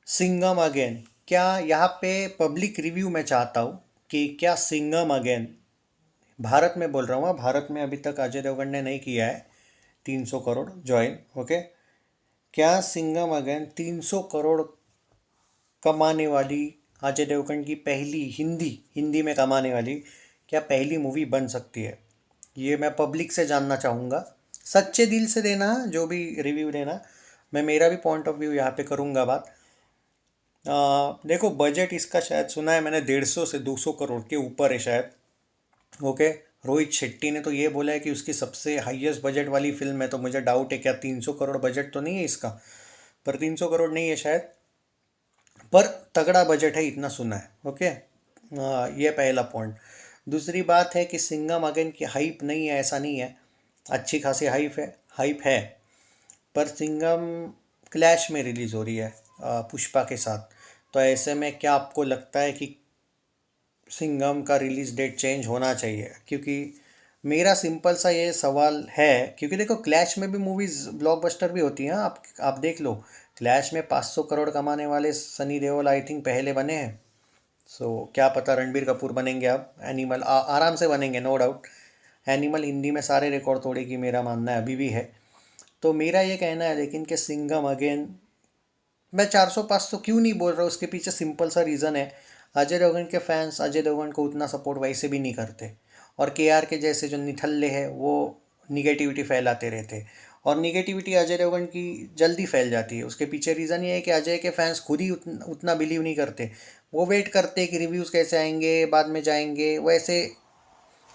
Singham again. क्या यहाँ पे पब्लिक रिव्यू मैं चाहता हूँ कि क्या सिंघम अगेन, भारत में बोल रहा हूँ, भारत में अभी तक अजय देवगन ने नहीं किया है 300 करोड़ ज्वाइन। ओके, क्या सिंघम अगेन 300 करोड़ कमाने वाली अजय देवगन की पहली हिंदी हिंदी में कमाने वाली क्या पहली मूवी बन सकती है? ये मैं पब्लिक से जानना चाहूँगा। सच्चे दिल से देना, जो भी रिव्यू देना। मैं मेरा भी पॉइंट ऑफ व्यू यहाँ पे करूँगा बात। देखो, बजट इसका शायद सुना है मैंने 150 से 200 करोड़ के ऊपर है शायद। ओके, रोहित शेट्टी ने तो ये बोला है कि उसकी सबसे हाईएस्ट बजट वाली फिल्म है, तो मुझे डाउट है क्या 300 करोड़ बजट तो नहीं है इसका। पर 300 करोड़ नहीं है शायद, पर तगड़ा बजट है इतना सुना है। ओके, ये पहला पॉइंट। दूसरी बात है कि सिंघम अगेन की हाइप नहीं है, ऐसा नहीं है। अच्छी खासी हाइप है। पर सिंघम क्लैश में रिलीज़ हो रही है पुष्पा के साथ। तो ऐसे में क्या आपको लगता है कि सिंघम का रिलीज़ डेट चेंज होना चाहिए? क्योंकि मेरा सिंपल सा ये सवाल है, क्योंकि देखो क्लैश में भी मूवीज़ ब्लॉकबस्टर भी होती हैं। आप देख लो, क्लैश में 500 करोड़ कमाने वाले सनी देओल आई थिंक पहले बने हैं। सो क्या पता रणबीर कपूर बनेंगे अब। एनिमल आराम से बनेंगे, नो डाउट। एनिमल हिंदी में सारे रिकॉर्ड तोड़ेगी, मेरा मानना है, अभी भी है। तो मेरा ये कहना है लेकिन कि सिंघम अगेन, मैं 400-500 क्यों नहीं बोल रहा, उसके पीछे सिंपल सा रीज़न है। अजय देवगन के फैंस अजय देवगन को उतना सपोर्ट वैसे भी नहीं करते। और केआर के जैसे जो निठल्ले हैं वो निगेटिविटी फैलाते रहते। और निगेटिविटी अजय देवगन की जल्दी फैल जाती है। उसके पीछे रीज़न ये है कि अजय के फैंस खुद ही उतना बिलीव नहीं करते। वो वेट करते हैं कि रिव्यूज़ कैसे आएंगे, बाद में जाएंगे। वो ऐसे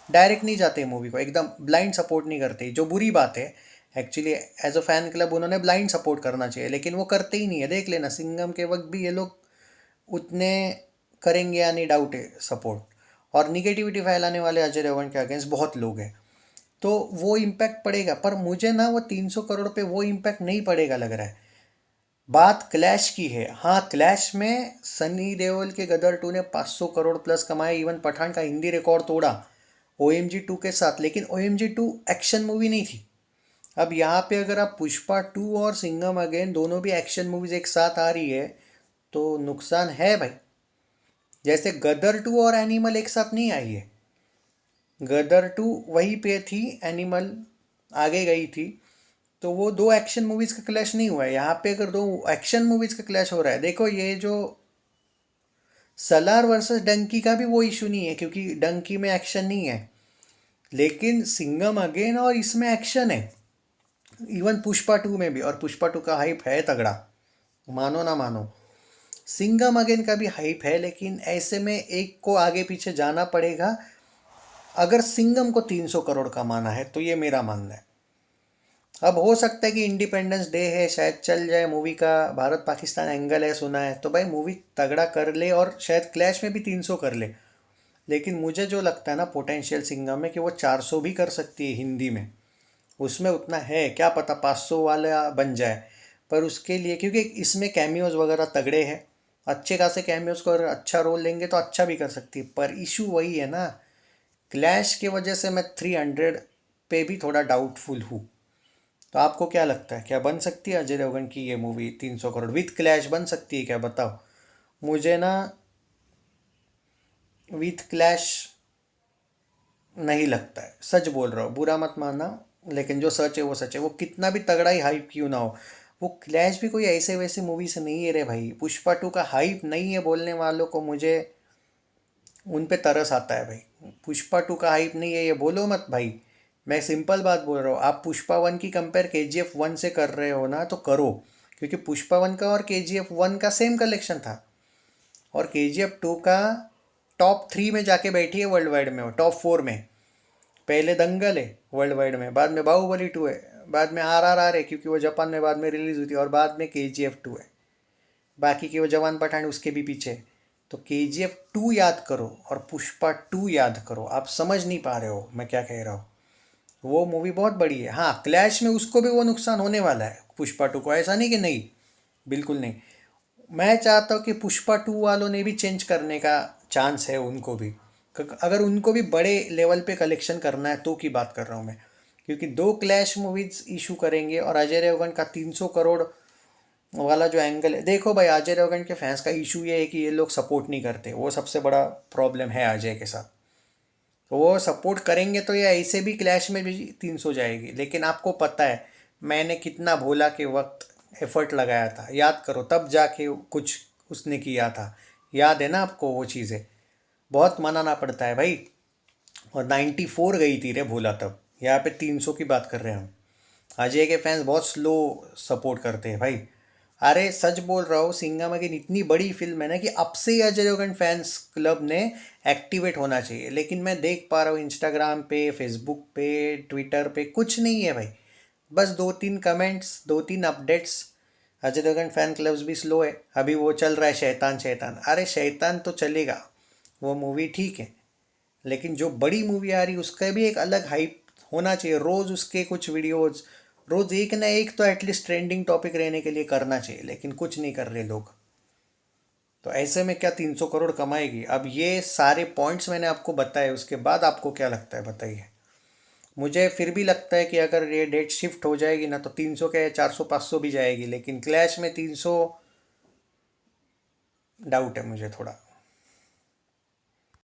डायरेक्ट नहीं जाते मूवी को, एकदम ब्लाइंड सपोर्ट नहीं करते, जो बुरी बात है। Actually as a fan club उन्होंने ब्लाइंड सपोर्ट करना चाहिए, लेकिन वो करते ही नहीं है। देख लेना, सिंघम के वक्त भी ये लोग उतने करेंगे या नहीं, डाउट है सपोर्ट। और निगेटिविटी फैलाने वाले अजय देवगन के अगेंस्ट बहुत लोग हैं। तो वो इम्पैक्ट पड़ेगा, पर मुझे ना वो 300 करोड़ पे वो इम्पैक्ट नहीं पड़ेगा लग रहा है। बात क्लैश की है। हाँ, क्लैश में सनी देओल के गदर 2 ने 500 करोड़ प्लस कमाए। इवन पठान का हिंदी रिकॉर्ड तोड़ा ओ एम जी टू के साथ, लेकिन O M G two action movie नहीं थी। अब यहाँ पे अगर आप पुष्पा टू और सिंघम अगेन दोनों भी एक्शन मूवीज एक साथ आ रही है तो नुकसान है भाई। जैसे गदर टू और एनिमल एक साथ नहीं आई है। गदर टू वहीं पे थी, एनिमल आगे गई थी। तो वो दो एक्शन मूवीज़ का क्लैश नहीं हुआ है। यहाँ पे अगर दो एक्शन मूवीज़ का क्लैश हो रहा है, देखो ये जो सलार वर्सेस डंकी का भी वो इशू नहीं है, क्योंकि डंकी में एक्शन नहीं है। लेकिन सिंघम अगेन और इसमें एक्शन है। इवन पुष्पा टू में भी, और पुष्पा टू का हाइप है तगड़ा, मानो ना मानो। सिंघम अगेन का भी हाइप है, लेकिन ऐसे में एक को आगे पीछे जाना पड़ेगा अगर सिंघम को 300 करोड़ कमाना है, तो ये मेरा मानना है। अब हो सकता है कि इंडिपेंडेंस डे है, शायद चल जाए मूवी का, भारत पाकिस्तान एंगल है सुना है, तो भाई मूवी तगड़ा कर ले और शायद क्लैश में भी 300 कर ले। लेकिन मुझे जो लगता है ना पोटेंशियल सिंघम में, कि वो 400 भी कर सकती है हिंदी में। उसमें उतना है, क्या पता 500 वाला बन जाए। पर उसके लिए, क्योंकि इसमें कैमियोज वगैरह तगड़े हैं, अच्छे खासे कैमियोज को अगर अच्छा रोल लेंगे तो अच्छा भी कर सकती है। पर इशू वही है ना, क्लैश की वजह से मैं 300 पे भी थोड़ा डाउटफुल हूँ। तो आपको क्या लगता है, क्या बन सकती है अजय देवगन की ये मूवी 300 करोड़ विथ क्लैश बन सकती है क्या, बताओ? मुझे ना विथ क्लैश नहीं लगता है, सच बोल रहा हूँ, बुरा मत मानना। लेकिन जो सच है वो सच है। वो कितना भी तगड़ा ही हाइप क्यों ना हो, वो क्लैश भी कोई ऐसे वैसे मूवी से नहीं है रे भाई। पुष्पा टू का हाइप नहीं है बोलने वालों को, मुझे उन पे तरस आता है भाई। पुष्पा टू का हाइप नहीं है ये बोलो मत भाई। मैं सिंपल बात बोल रहा हूँ, आप पुष्पा वन की कंपेयर के जी एफ वन से कर रहे हो ना, तो करो। क्योंकि पुष्पा वन का और के जी एफ वन का सेम कलेक्शन था। और के जी एफ टू का टॉप 3 में जाके बैठी है वर्ल्ड वाइड में, वो टॉप 4 में। पहले दंगल है वर्ल्ड वाइड में, बाद में बाहुबली टू है, बाद में RRR है क्योंकि वो जापान में बाद में रिलीज़ हुई थी, और बाद में के जी एफ टू है। बाकी के वो जवान पठान उसके भी पीछे। तो के जी एफ टू याद करो और पुष्पा टू याद करो। आप समझ नहीं पा रहे हो मैं क्या कह रहा हूँ। वो मूवी बहुत बड़ी है। हाँ, क्लैश में उसको भी वो नुकसान होने वाला है पुष्पा टू को, ऐसा नहीं कि नहीं, बिल्कुल नहीं। मैं चाहता हूँ कि पुष्पा टू वालों ने भी चेंज करने का चांस है उनको भी। अगर उनको भी बड़े लेवल पे कलेक्शन करना है तो की बात कर रहा हूँ मैं। क्योंकि दो क्लैश मूवीज इशू करेंगे और अजय देवगन का 300 करोड़ वाला जो एंगल है, देखो भाई अजय देवगन के फैंस का इशू ये है कि ये लोग सपोर्ट नहीं करते, वो सबसे बड़ा प्रॉब्लम है अजय के साथ। तो वो सपोर्ट करेंगे तो ये ऐसे भी क्लैश में भी 300 जाएगी, लेकिन आपको पता है मैंने कितना भोला के वक्त एफर्ट लगाया था, याद करो, तब जाके कुछ उसने किया था, याद है ना आपको वो चीज़ें, बहुत मनाना पड़ता है भाई। और 94 गई थी रे भोला तब, यहाँ पे 300 की बात कर रहे हैं हम। अजय के फैंस बहुत स्लो सपोर्ट करते हैं भाई। अरे सच बोल रहा हूँ, सिंघम अगेन इतनी बड़ी फिल्म है ना कि अब से ही अजय देवगन फैंस क्लब ने एक्टिवेट होना चाहिए, लेकिन मैं देख पा रहा हूँ इंस्टाग्राम पे, फेसबुक पे, ट्विटर पे कुछ नहीं है भाई। बस दो तीन कमेंट्स, दो तीन updates. Ajay Devgan fan clubs भी स्लो है। अभी वो चल रहा है शैतान शैतान, अरे शैतान तो चलेगा, वो मूवी ठीक है, लेकिन जो बड़ी मूवी आ रही है उसका भी एक अलग हाइप होना चाहिए। रोज़ उसके कुछ वीडियोज़, रोज़ एक ना एक तो एटलीस्ट ट्रेंडिंग टॉपिक रहने के लिए करना चाहिए, लेकिन कुछ नहीं कर रहे लोग। तो ऐसे में क्या 300 करोड़ कमाएगी? अब ये सारे पॉइंट्स मैंने आपको बताए, उसके बाद आपको क्या लगता है बताइए। मुझे फिर भी लगता है कि अगर ये डेट शिफ्ट हो जाएगी ना तो 300 के 400 500 भी जाएगी, लेकिन क्लैश में 300 डाउट है मुझे थोड़ा।